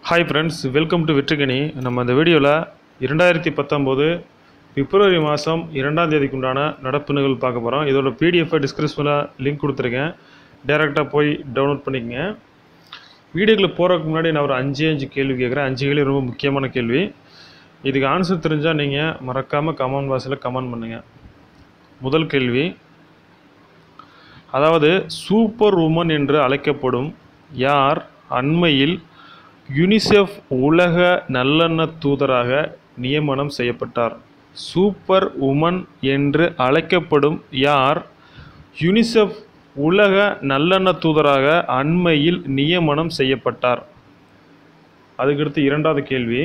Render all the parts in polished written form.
Hi friends, welcome to வெற்றிக்கணி. நம்ம இந்த வீடியோவில் 2019 பிப்ரவரி மாதம் 2ஆம் தேதிக்கு உண்டான நடப்பு நிகழ்வு பார்க்க போகிறோம். இதோட பிடிஎஃப் டிஸ்கிரிப்ஷனில் லிங்க் கொடுத்துருக்கேன். டேரெக்டாக போய் டவுன்லோட் பண்ணிக்கங்க. வீடியோக்குள்ளே போகிறதுக்கு முன்னாடி நான் ஒரு 5 கேள்வி கேட்குறேன். 5 கேள்வி ரொம்ப முக்கியமான கேள்வி. இதுக்கு ஆன்சர் தெரிஞ்சால் நீங்கள் மறக்காமல் கமெண்ட் பாக்ஸில் கமெண்ட் பண்ணுங்கள். முதல் கேள்வி, அதாவது சூப்பர் உமன் என்று அழைக்கப்படும் யார் அண்மையில் யுனிசெஃப் உலக நல்லெண்ண தூதராக நியமனம் செய்யப்பட்டார்? சூப்பர் உமன் என்று அழைக்கப்படும் யார் யுனிசெஃப் உலக நல்லெண்ண தூதராக அண்மையில் நியமனம் செய்யப்பட்டார்? அதுக்கடுத்து இரண்டாவது கேள்வி,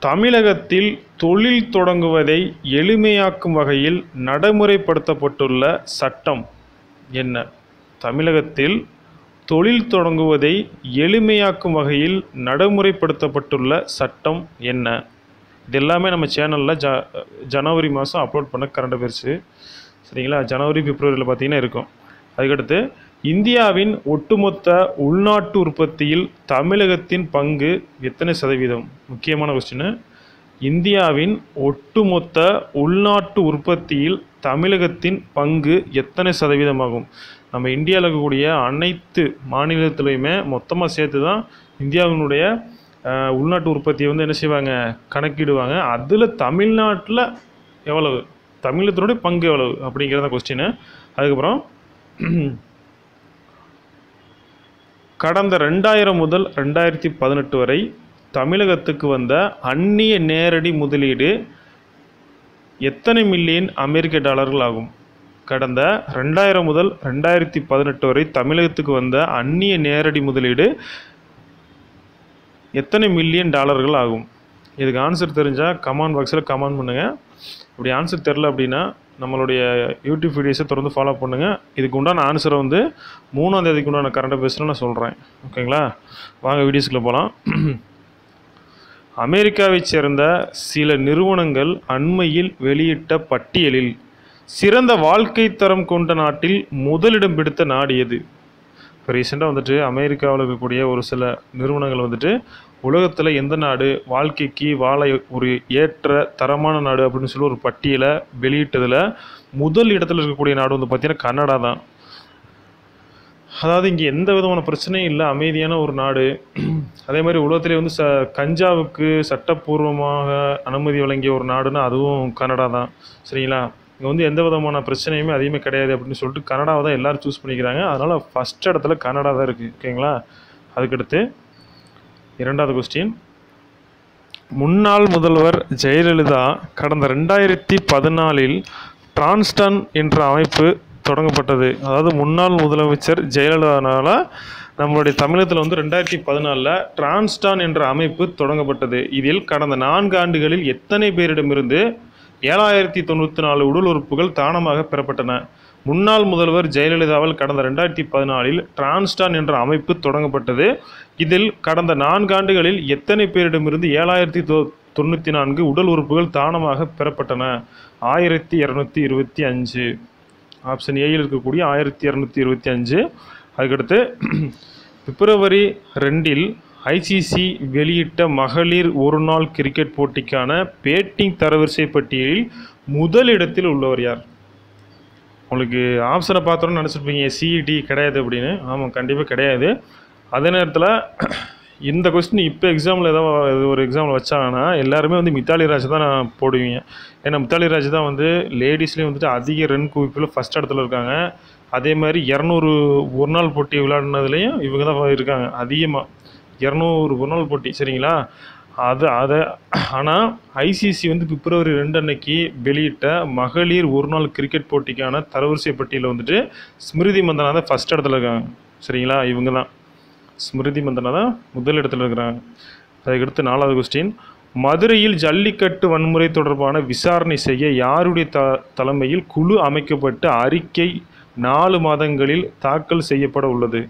தமிழகத்தில் தொழில் தொடங்குவதை எளிமையாக்கும் வகையில் நடைமுறைப்படுத்தப்பட்டுள்ள சட்டம் என்ன? தமிழகத்தில் தொழில் தொடங்குவதை எளிமையாக்கும் வகையில் நடைமுறைப்படுத்தப்பட்டுள்ள சட்டம் என்ன? இது எல்லாமே நம்ம சேனலில் ஜனவரி மாதம் அப்லோட் பண்ண கரண்ட் அஃபேர்ஸு. சரிங்களா? ஜனவரி பிப்ரவரியில் பார்த்தீங்கன்னா இருக்கும். அதுக்கடுத்து, இந்தியாவின் ஒட்டுமொத்த உள்நாட்டு உற்பத்தியில் தமிழகத்தின் பங்கு எத்தனை சதவீதம்? முக்கியமான கொஸ்டின். இந்தியாவின் ஒட்டுமொத்த உள்நாட்டு உற்பத்தியில் தமிழகத்தின் பங்கு எத்தனை சதவீதமாகும்? நம்ம இந்தியாவில் இருக்கக்கூடிய அனைத்து மாநிலத்திலையுமே மொத்தமாக சேர்த்து தான் இந்தியாவினுடைய உள்நாட்டு உற்பத்தியை என்ன செய்வாங்க, கணக்கிடுவாங்க. அதில் தமிழ்நாட்டில் எவ்வளவு, தமிழகத்தினுடைய பங்கு எவ்வளவு அப்படிங்கிறத கொஸ்டின். அதுக்கப்புறம், கடந்த 2000 முதல் 2018 வரை தமிழகத்துக்கு வந்த அந்நிய நேரடி முதலீடு எத்தனை மில்லியன் அமெரிக்க டாலர்கள் ஆகும்? கடந்த 2000 முதல் 2018 வரை தமிழகத்துக்கு வந்த அந்நிய நேரடி முதலீடு எத்தனை மில்லியன் டாலர்கள் ஆகும்? இதுக்கு ஆன்சர் தெரிஞ்சால் கமெண்ட் பாக்ஸில் கமெண்ட் பண்ணுங்கள். இப்படி ஆன்சர் தெரில அப்படின்னா நம்மளுடைய யூடியூப் வீடியோஸை தொடர்ந்து ஃபாலோ பண்ணுங்கள். இதுக்கு உண்டான ஆன்சரை 3ஆம் தேதிக்கு உண்டான கரண்ட் அஃபேர்ஸில் நான் சொல்கிறேன். ஓகேங்களா? வாங்க வீடியோஸ்க்குள்ளே போகலாம். அமெரிக்காவைச் சேர்ந்த சில நிறுவனங்கள் அண்மையில் வெளியிட்ட பட்டியலில் சிறந்த வாழ்க்கை தரம் கொண்ட நாட்டில் முதலிடம் பிடித்த நாடு எது? இப்போ ரீசெண்டாக அமெரிக்காவில் இருக்கக்கூடிய ஒரு சில நிறுவனங்கள் உலகத்தில் எந்த நாடு வாழ்க்கைக்கு வாழ ஒரு ஏற்ற தரமான நாடு அப்படின்னு சொல்லி ஒரு பட்டியலை வெளியிட்டதில் முதல் இடத்துல இருக்கக்கூடிய நாடு பார்த்திங்கன்னா கனடா தான். அதாவது இங்கே எந்த விதமான பிரச்சனையும் இல்லை, அமைதியான ஒரு நாடு. அதே மாதிரி உலகத்திலே கஞ்சாவுக்கு சட்டப்பூர்வமாக அனுமதி வழங்கிய ஒரு நாடுன்னா அதுவும் கனடா தான். சரிங்களா? இங்கே எந்த விதமான பிரச்சனையுமே அதிகமே கிடையாது அப்படின்னு சொல்லிட்டு கனடாவை தான் எல்லோரும் சூஸ் பண்ணிக்கிறாங்க. அதனால் ஃபஸ்ட் இடத்துல கனடா தான் இருக்குது. ஓகேங்களா? அதுக்கடுத்து இரண்டாவது கொஸ்டின், முன்னாள் முதல்வர் ஜெயலலிதா கடந்த 2014 டிரான்ஸ்டன் என்ற அமைப்பு தொடங்கப்பட்டது. அதாவது முன்னாள் முதலமைச்சர் ஜெயலலிதானால நம்மளுடைய தமிழகத்தில் 2014 டிரான்ஸ்டான் என்ற அமைப்பு தொடங்கப்பட்டது. இதில் கடந்த 4 ஆண்டுகளில் எத்தனை பேரிடமிருந்து 7094 உடல் உறுப்புகள் தானமாக பெறப்பட்டன? முன்னாள் முதல்வர் ஜெயலலிதாவால் கடந்த 2014 டிரான்ஸ்டான் என்ற அமைப்பு தொடங்கப்பட்டது. இதில் கடந்த 4 ஆண்டுகளில் எத்தனை பேரிடமிருந்து 7094 உடல் உறுப்புகள் தானமாக பெறப்பட்டன? 1225. ஆப்ஷன் ஏயில் இருக்கக்கூடிய 1225. அதுக்கடுத்து, பிப்ரவரி 2 ஐசிசி வெளியிட்ட மகளிர் ஒருநாள் கிரிக்கெட் போட்டிக்கான பேட்டிங் தரவரிசை பட்டியலில் முதலிடத்தில் உள்ளவர் யார்? உங்களுக்கு ஆப்ஷனை பார்த்தோன்னு நினச்சிருப்பீங்க சிஇடி கிடையாது அப்படின்னு. ஆமாம், கண்டிப்பாக கிடையாது. அதே நேரத்தில் இந்த கொஸ்டின் இப்போ எக்ஸாமில் ஏதாவது ஒரு எக்ஸாமில் வச்சாங்கன்னா எல்லாருமே மித்தாலி ராஜ் தான் நான் போடுவீங்க. ஏன்னா மித்தாலி ராஜ் தான் லேடிஸ்லேயும் அதிக ரன் குவிப்பில் ஃபஸ்ட் இடத்துல இருக்காங்க. அதே மாதிரி 200 ஒரு நாள் போட்டி விளையாடினதுலேயும் இவங்க தான் இருக்காங்க அதிகமாக. 200 ஒரு நாள் போட்டி. சரிங்களா? ஆனால் ஐசிசி பிப்ரவரி 2 அன்னைக்கு வெளியிட்ட மகளிர் ஒரு நாள் கிரிக்கெட் போட்டிக்கான தரவரிசை பட்டியலில் ஸ்மிருதி மந்தனா தான் ஃபஸ்ட் இடத்துல இருக்காங்க. சரிங்களா? இவங்க தான் ஸ்மிருதி மந்தனா தான் முதல் இடத்துல இருக்கிறாங்க. அதுக்கடுத்து 4வது கொஸ்டின், மதுரையில் ஜல்லிக்கட்டு வன்முறை தொடர்பான விசாரணை செய்ய யாருடைய தலைமையில் குழு அமைக்கப்பட்டு அறிக்கை 4 மாதங்களில் தாக்கல் செய்யப்பட உள்ளது?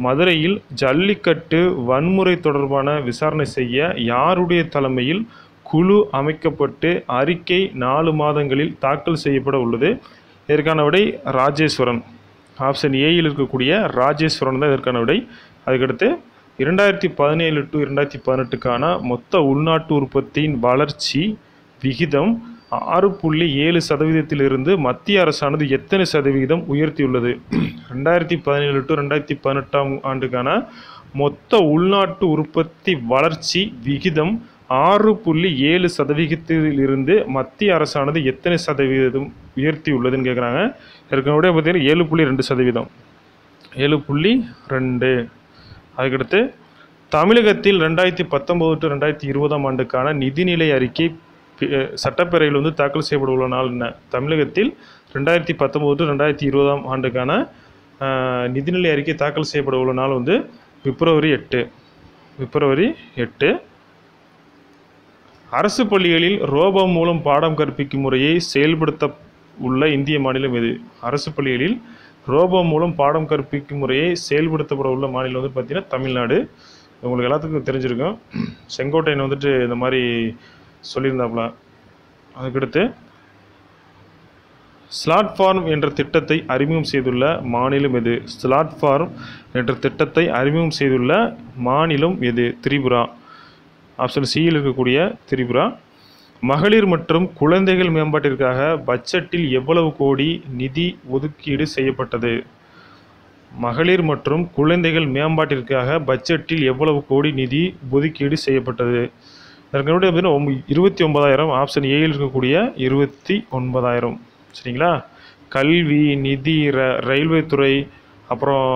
மதுரையில் ஜல்லிக்கட்டு வன்முறை தொடர்பான விசாரணை செய்ய யாருடைய தலைமையில் குழு அமைக்கப்பட்டு அறிக்கை 4 மாதங்களில் தாக்கல் செய்யப்பட உள்ளது? இதற்கான விடை ராஜேஸ்வரன். ஆப்ஷன் ஏயில் இருக்கக்கூடிய ராஜேஸ்வரன் தான் இதற்கான விடை. அதுக்கடுத்து 2017 to 2018க்கான மொத்த உள்நாட்டு உற்பத்தியின் வளர்ச்சி விகிதம் 6.7%இலிருந்து மத்திய அரசானது எத்தனை சதவிகிதம் உயர்த்தியுள்ளது? 2017 to 2018ஆம் ஆண்டுக்கான மொத்த உள்நாட்டு உற்பத்தி வளர்ச்சி விகிதம் 6.7%இலிருந்து மத்திய அரசானது எத்தனை சதவீதம் உயர்த்தியுள்ளதுன்னு கேட்குறாங்க. ஏற்கனவே பார்த்தீங்கன்னா 7.2%. 7.2. அதுக்கடுத்து தமிழகத்தில் 2019 to 2020ஆம் ஆண்டுக்கான நிதிநிலை அறிக்கை சட்டப்பேரவையில் வந்து தாக்கல் செய்யப்பட உள்ள நாள் என்ன? தமிழகத்தில் 2019 to 2020ஆம் ஆண்டுக்கான நிதிநிலை அறிக்கை தாக்கல் செய்யப்பட உள்ள நாள் வந்து பிப்ரவரி 8. அரசு பள்ளிகளில் ரோபோ மூலம் பாடம் கற்பிக்கும் முறையை செயல்படுத்த உள்ள இந்திய மாநிலம் எது? அரசு பள்ளிகளில் ரோபோ மூலம் பாடம் கற்பிக்கும் முறையை செயல்படுத்தப்பட உள்ள மாநிலம் வந்து பார்த்திங்கன்னா தமிழ்நாடு. உங்களுக்கு எல்லாத்துக்கும் தெரிஞ்சிருக்கும். செங்கோட்டையன் வந்துட்டு இந்த மாதிரி சொல்லியிருந்தாப்புல. அதுக்கடுத்து ஸ்லாட்ஃபார்ம் என்ற திட்டத்தை அறிமுகம் செய்துள்ள மாநிலம் எது? ஸ்லாட்ஃபார்ம் என்ற திட்டத்தை அறிமுகம் செய்துள்ள மாநிலம் எது? திரிபுரா. ஆப்ஷன் சியில் இருக்கக்கூடிய திரிபுரா. மகளிர் மற்றும் குழந்தைகள் மேம்பாட்டிற்காக பட்ஜெட்டில் எவ்வளவு கோடி நிதி ஒதுக்கீடு செய்யப்பட்டது? மகளிர் மற்றும் குழந்தைகள் மேம்பாட்டிற்காக பட்ஜெட்டில் எவ்வளவு கோடி நிதி ஒதுக்கீடு செய்யப்பட்டது? அதற்கனுடைய 29,000. ஆப்ஷன் ஏயில் இருக்கக்கூடிய 29,000. சரிங்களா? கல்வி, நிதி, ரயில்வே துறை, அப்புறம்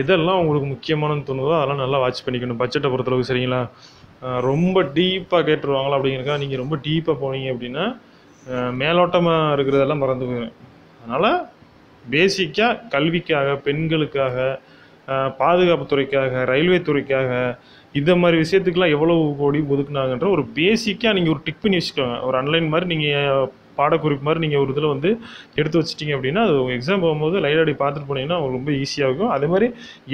எதெல்லாம் உங்களுக்கு முக்கியமானு தோணுதோ அதெல்லாம் நல்லா வாட்ச் பண்ணிக்கணும் பட்ஜெட்டை பொறுத்தளவுக்கு. சரிங்களா? ரொம்ப டீப்பாக கேட்டுருவாங்களா அப்படிங்கிறக்கா நீங்கள் ரொம்ப டீப்பாக போனீங்க அப்படின்னா மேலோட்டமாக இருக்கிறதெல்லாம் மறந்து போயிடும். அதனால் பேசிக்காக கல்விக்காக, பெண்களுக்காக, பாதுகாப்பு துறைக்காக, ரயில்வே துறைக்காக, இந்த மாதிரி விஷயத்துக்கெலாம் எவ்வளவு கோடி ஒதுக்குனாங்கன்ற ஒரு பேசிக்காக நீங்கள் ஒரு டிக் பண்ணி வச்சுக்கோங்க. ஒரு அன்லைன் மாதிரி நீங்கள் பாடக்குறிப்பு மாதிரி நீங்கள் ஒரு இதில் வந்து எடுத்து வச்சிட்டிங்க அப்படின்னா அது எக்ஸாம் போகும்போது லைடாடி பார்த்துட்டு போனீங்கன்னா உங்களுக்கு ரொம்ப ஈஸியாக இருக்கும். அதே மாதிரி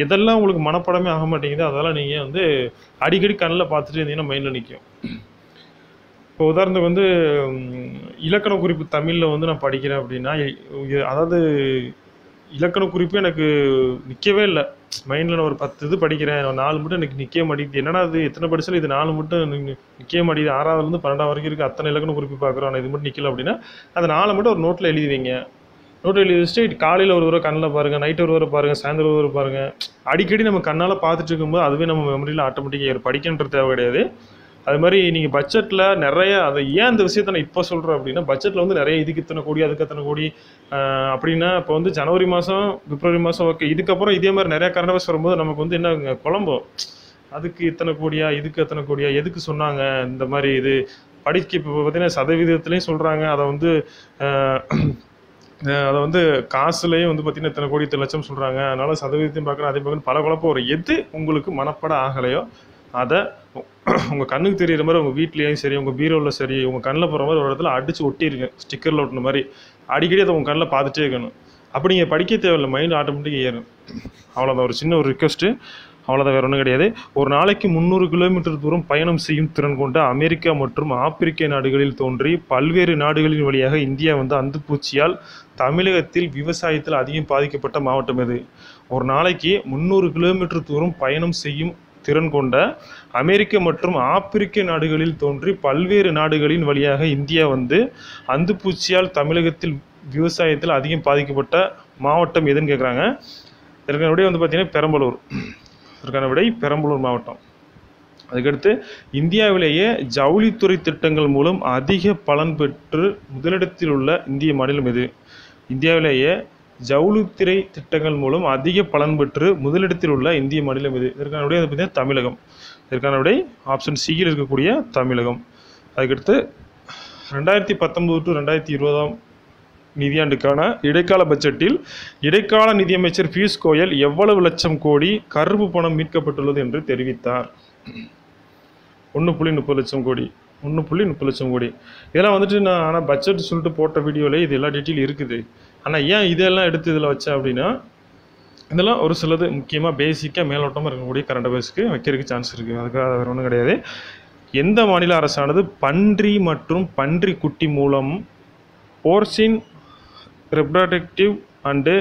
எதெல்லாம் உங்களுக்கு மனப்படமே ஆக மாட்டேங்குது அதெல்லாம் நீங்கள் வந்து அடிக்கடி கண்ணில் பார்த்துட்டு இருந்தீங்கன்னா மைண்டில் நிற்கும். இப்போ உதாரணத்துக்கு வந்து இலக்கண குறிப்பு தமிழில் வந்து நான் படிக்கிறேன் அப்படின்னா, அதாவது இலக்கண குறிப்பு எனக்கு நிற்கவே இல்லை மைண்டில். நான் ஒரு 10 இது படிக்கிறேன், 4 மட்டும் எனக்கு நிற்க மாட்டேங்குது. என்னடா அது எத்தனை படிச்சாலும் இது 4 மட்டும் நிற்க மாட்டேங்குது. 6ஆவதுலேருந்து 12ஆம் வரைக்கும் இருக்குது அத்தனை இலக்கண குறிப்பு பார்க்குறோம், ஆனால் இது மட்டும் நிற்கல அப்படின்னா அந்த 4 மட்டும் ஒரு நோட்டில் எழுதி வைங்க. நோட்டில் எழுதி வச்சுட்டு காலையில் ஒரு தடவை கண்ணில் பாருங்கள், நைட்டு ஒரு தடவை பாருங்கள், சாயந்தரம் ஒரு தடவை பாருங்கள். அடிக்கடி நம்ம கண்ணால் பார்த்துட்டு இருக்கும்போது அதுவே நம்ம மெமரியில் ஆட்டோமேட்டிக்காக படிக்கன்ற தேவை கிடையாது. அது மாதிரி நீங்கள் பட்ஜெட்டில் நிறைய அதை ஏன் இந்த விஷயத்தை நான் இப்போ சொல்கிறேன் அப்படின்னா, பட்ஜெட்டில் வந்து நிறைய இதுக்கு இத்தனை கோடி அதுக்கு எத்தனை கோடி அப்படின்னா இப்போ வந்து ஜனவரி மாதம் பிப்ரவரி மாதம் ஓகே, இதுக்கப்புறம் இதே மாதிரி நிறையா கரண்ட் அஃபேர்ஸ் வரும்போது நமக்கு வந்து என்ன குழம்பும், அதுக்கு இத்தனை கோடியா இதுக்கு எத்தனை கோடியா எதுக்கு சொன்னாங்க இந்த மாதிரி இது படிக்க. இப்போ பார்த்தீங்கன்னா சதவீதத்துலேயும் சொல்கிறாங்க, அதை வந்து காசுலேயும் வந்து பார்த்திங்கன்னா இத்தனை கோடி இத்தனை லட்சம் சொல்கிறாங்க. அதனால் சதவீதத்தையும் பார்க்குறேன் அதே பார்க்கணும், பல குழப்பம் வரும். எது உங்களுக்கு மனப்பட ஆகலையோ அதை உங்கள் கண்ணுக்கு தெரிகிற மாதிரி உங்கள் வீட்லேயும் சரி, உங்கள் பீரோவில் சரி, உங்கள் கண்ணில் போகிற மாதிரி ஒரு இடத்துல அடித்து ஒட்டியிருங்க, ஸ்டிக்கரில் ஒட்டின மாதிரி. அடிக்கடி அதை உங்கள் கண்ணில் பார்த்துட்டே இருக்கணும். அப்படி நீங்கள் படிக்க தேவையில்லை, மைண்ட் ஆட்டோமேட்டிக்காக ஏறும். அவ்வளோதான், ஒரு சின்ன ஒரு ரிக்வெஸ்ட்டு, அவ்வளோதான், வேறு ஒன்றும் கிடையாது. ஒரு நாளைக்கு 300 கிலோமீட்டர் தூரம் பயணம் செய்யும் திறன் கொண்ட அமெரிக்கா மற்றும் ஆப்பிரிக்க நாடுகளில் தோன்றி பல்வேறு நாடுகளின் வழியாக இந்தியா வந்து அந்துப்பூச்சியால் தமிழகத்தில் விவசாயத்தில் அதிகம் பாதிக்கப்பட்ட மாவட்டம் எது? ஒரு நாளைக்கு 300 கிலோமீட்டர் தூரம் பயணம் செய்யும் திறன் கொண்ட அமெரிக்க மற்றும் ஆப்பிரிக்க நாடுகளில் தோன்றி பல்வேறு நாடுகளின் வழியாக இந்தியா வந்து அந்துப்பூச்சியால் தமிழகத்தில் விவசாயத்தில் அதிகம் பாதிக்கப்பட்ட மாவட்டம் எதுன்னு கேட்குறாங்க. இதற்கான விடை வந்து பார்த்திங்கன்னா பெரம்பலூர். இதற்கான விடை பெரம்பலூர் மாவட்டம். அதுக்கடுத்து இந்தியாவிலேயே ஜவுளித்துறை திட்டங்கள் மூலம் அதிக பலன் பெற்று முதலிடத்தில் உள்ள இந்திய மாநிலம் எது? இந்தியாவிலேயே ஜவுளித்துறை திட்டங்கள் மூலம் அதிக பலன் பெற்று முதலிடத்தில் உள்ள இந்திய மாநிலம் எது? இதற்கான விடை வந்து பார்த்தீங்கன்னா தமிழகம். இதற்கான விடை ஆப்ஷன் சியில் இருக்கக்கூடிய தமிழகம். அதுக்கடுத்து 2019 to 2020 நிதியாண்டுக்கான இடைக்கால பட்ஜெட்டில் இடைக்கால நிதியமைச்சர் பியூஷ் கோயல் எவ்வளவு லட்சம் கோடி கருப்பு பணம் மீட்கப்பட்டுள்ளது என்று தெரிவித்தார்? 1.30 லட்சம் கோடி. 1.30 லட்சம் கோடி. இதெல்லாம் வந்துட்டு நான் ஆனால் பட்ஜெட் சொல்லிட்டு போட்ட வீடியோவில் இது எல்லா டீட்டெயில் இருக்குது. ஆனால் ஏன் இதெல்லாம் எடுத்து இதில் வச்சேன் அப்படின்னா, இதெல்லாம் ஒரு சிலது முக்கியமாக பேசிக்காக மேலோட்டமாக இருக்கக்கூடிய கரண்ட் அஃபேர்ஸ்க்கு வைக்கிறதுக்கு சான்ஸ் இருக்குது. அதுக்காக வேறு ஒன்றும் கிடையாது. எந்த மாநில அரசானது பன்றி மற்றும் பன்றி குட்டி மூலம் porcine reproductive and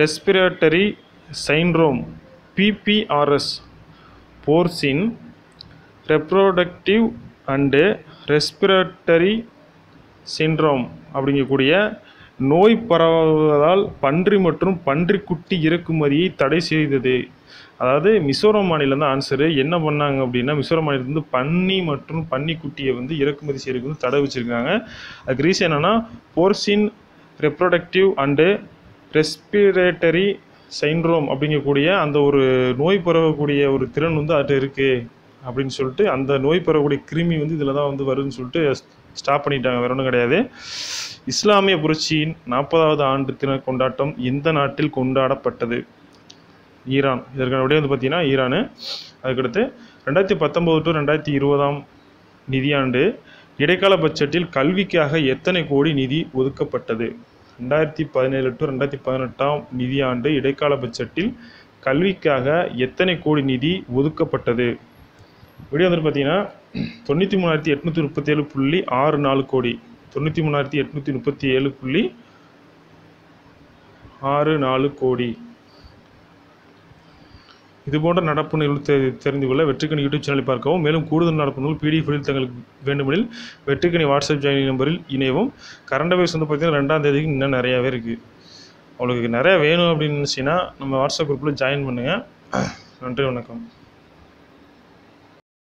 respiratory syndrome PPRS porcine reproductive and respiratory syndrome அப்படிங்கக்கூடிய நோய் பரவுவதால் பன்றி மற்றும் பன்றிக்குட்டி இறக்குமதியை தடை செய்தது. அதாவது மிசோரம் மாநிலம் தான் ஆன்சரு. என்ன பண்ணாங்க அப்படின்னா, மிசோரம் மாநிலத்திலிருந்து பன்னி மற்றும் பன்னிக்குட்டியை வந்து இறக்குமதி செய்யறதுக்கு வந்து தடை வச்சுருக்காங்க. அதுக்கு ரீசன் என்னென்னா, போர்சின் ரெப்ரோடக்டிவ் அண்டு ரெஸ்பிரேட்டரி சிண்ட்ரோம் அப்படிங்கக்கூடிய அந்த ஒரு நோய் பரவக்கூடிய ஒரு திறன் வந்து அது இருக்குது அப்படின்னு சொல்லிட்டு, அந்த நோய் பரவக்கூடிய கிருமி வந்து இதில் தான் வந்து வருதுன்னு சொல்லிட்டு ஸ்டாப் பண்ணிட்டாங்க. வேற ஒன்றும் கிடையாது. இஸ்லாமிய புரட்சியின் 40வது ஆண்டு தின கொண்டாட்டம் எந்த நாட்டில் கொண்டாடப்பட்டது? ஈரான். இதற்கான விடை வந்து பார்த்தீங்கன்னா ஈரானு. அதுக்கடுத்து 2019 to 2020 நிதியாண்டு இடைக்கால பட்ஜெட்டில் கல்விக்காக எத்தனை கோடி நிதி ஒதுக்கப்பட்டது? 2017 to 2018 நிதியாண்டு இடைக்கால பட்ஜெட்டில் கல்விக்காக எத்தனை கோடி நிதி ஒதுக்கப்பட்டது? விடை வந்து பார்த்தீங்கன்னா 93,837.64 கோடி. 93,837.64 கோடி. இதுபோன்ற நடப்பு நிகழ்வு தெரிந்து கொள்ள வெற்றிக்கணி யூடியூப் சேனலை பார்க்கவும். மேலும் கூடுதல் நடப்பு நூல் பிடிஎஃப் தங்களுக்கு வேண்டுமெனில் வெற்றிக்கணி வாட்ஸ்அப் ஜாயின் நம்பரில் இணையவும். கரண்ட் அஃபேர்ஸ் வந்து பார்த்தீங்கன்னா 2ஆம் தேதிக்கு இன்னும் நிறையாவே இருக்குது. உங்களுக்கு நிறையா வேணும் அப்படின்னு நினச்சிங்கன்னா நம்ம வாட்ஸ்அப் குரூப்பில் ஜாயின் பண்ணுங்கள். நன்றி, வணக்கம்.